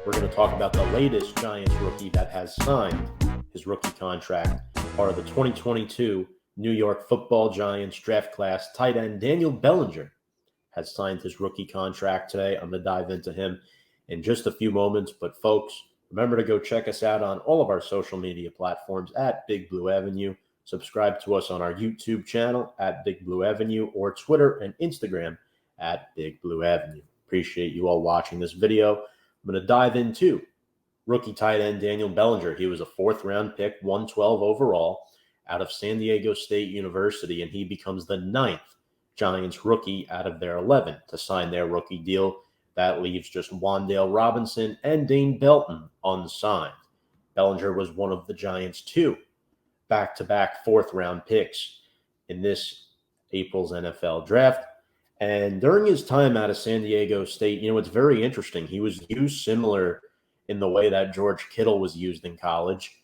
We're going to talk about the latest Giants rookie that has signed his rookie contract, part of the 2022 New York Football Giants draft class. Tight end Daniel Bellinger has signed his rookie contract today. I'm going to dive into him in just a few moments. But folks, remember to go check us out on all of our social media platforms at Big Blue Avenue. Subscribe to us on our YouTube channel at Big Blue Avenue or Twitter and Instagram at Big Blue Avenue. Appreciate you all watching this video. I'm going to dive into rookie tight end Daniel Bellinger. He was a fourth-round pick, 112 overall, out of San Diego State University, and he becomes the ninth Giants rookie out of their 11 to sign their rookie deal. That leaves just Wan'Dale Robinson and Dane Belton unsigned. Bellinger was one of the Giants' two back-to-back fourth-round picks in this April's NFL draft. And during his time out of San Diego State, it's very interesting. He was used similar in the way that George Kittle was used in college.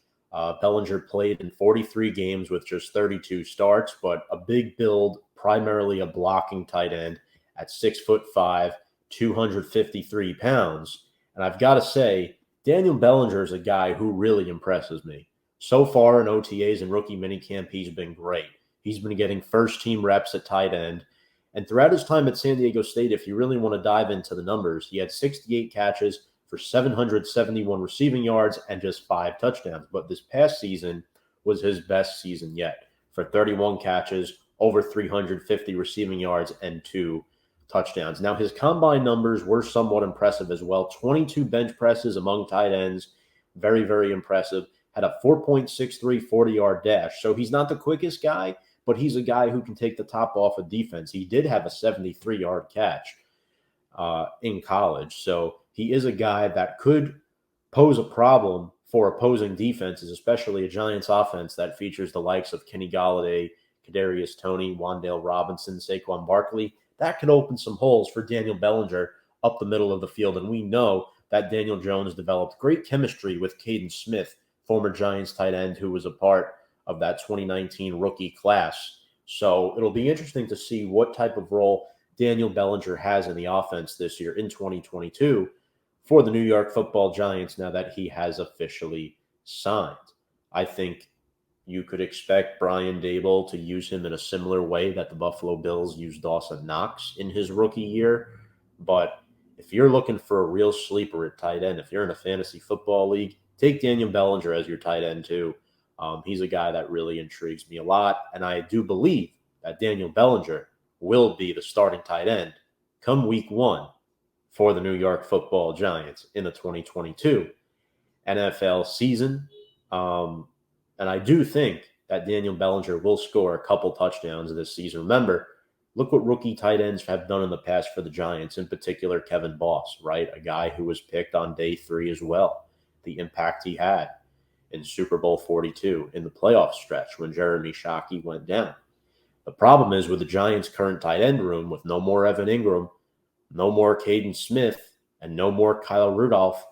Bellinger played in 43 games with just 32 starts, but a big build, primarily a blocking tight end at 6'5", 253 pounds. And I've got to say, Daniel Bellinger is a guy who really impresses me. So far in OTAs and rookie minicamp, he's been great. He's been getting first-team reps at tight end. And throughout his time at San Diego State, if you really want to dive into the numbers, he had 68 catches for 771 receiving yards and just 5 touchdowns. But this past season was his best season yet for 31 catches, over 350 receiving yards, and 2 touchdowns. Now, his combine numbers were somewhat impressive as well. 22 bench presses among tight ends. Very, very impressive. Had a 4.63 40-yard dash. So he's not the quickest guy, but he's a guy who can take the top off of defense. He did have a 73-yard catch in college. So he is a guy that could pose a problem for opposing defenses, especially a Giants offense that features the likes of Kenny Golladay, Kadarius Toney, Wan'Dale Robinson, Saquon Barkley. That could open some holes for Daniel Bellinger up the middle of the field. And we know that Daniel Jones developed great chemistry with Caden Smith, former Giants tight end who was a part of that 2019 rookie class. So it'll be interesting to see what type of role Daniel Bellinger has in the offense this year in 2022 for the New York Football Giants now that he has officially signed. I think you could expect Brian Daboll to use him in a similar way that the Buffalo Bills used Dawson Knox in his rookie year. But if you're looking for a real sleeper at tight end, if you're in a fantasy football league, take Daniel Bellinger as your tight end too. He's a guy that really intrigues me a lot, and I do believe that Daniel Bellinger will be the starting tight end come week 1 for the New York Football Giants in the 2022 NFL season. And I do think that Daniel Bellinger will score a couple touchdowns this season. Remember, look what rookie tight ends have done in the past for the Giants, in particular Kevin Boss, right? A guy who was picked on day 3 as well. The impact he had in Super Bowl 42 in the playoff stretch when Jeremy Shockey went down. The problem is with the Giants' current tight end room, with no more Evan Ingram, no more Caden Smith, and no more Kyle Rudolph,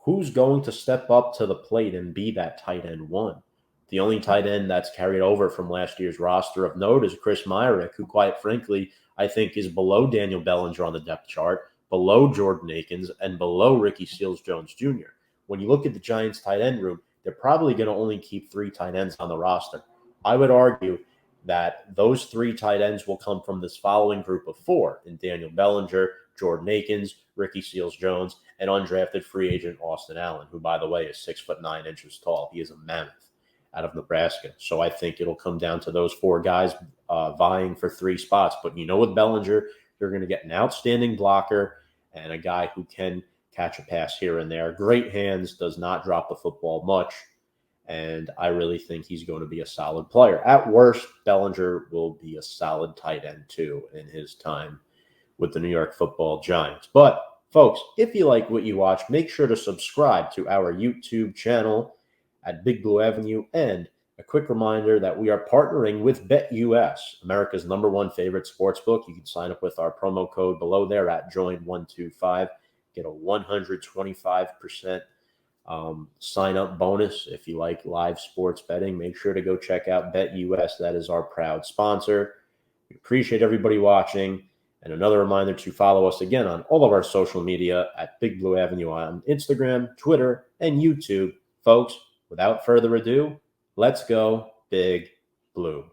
who's going to step up to the plate and be that tight end 1? The only tight end that's carried over from last year's roster of note is Chris Myarick, who, quite frankly, I think is below Daniel Bellinger on the depth chart, below Jordan Akins, and below Ricky Seals-Jones Jr. When you look at the Giants' tight end room, they're probably going to only keep 3 tight ends on the roster. I would argue that those 3 tight ends will come from this following group of 4 in Daniel Bellinger, Jordan Akins, Ricky Seals-Jones, and undrafted free agent Austin Allen, who, by the way, is 6'9" tall. He is a mammoth out of Nebraska. So I think it'll come down to those 4 guys vying for 3 spots. But with Bellinger, you're going to get an outstanding blocker and a guy who can catch a pass here and there. Great hands, does not drop the football much, and I really think he's going to be a solid player. At worst, Bellinger will be a solid tight end too in his time with the New York Football Giants. But, folks, if you like what you watch, make sure to subscribe to our YouTube channel at Big Blue Avenue. And a quick reminder that we are partnering with BetUS, America's #1 favorite sportsbook. You can sign up with our promo code below there at JOIN125. Get a 125% sign-up bonus if you like live sports betting. Make sure to go check out BetUS. That is our proud sponsor. We appreciate everybody watching, And another reminder to follow us again on all of our social media at Big Blue Avenue on Instagram, Twitter, and YouTube. Folks, without further ado, let's go Big Blue.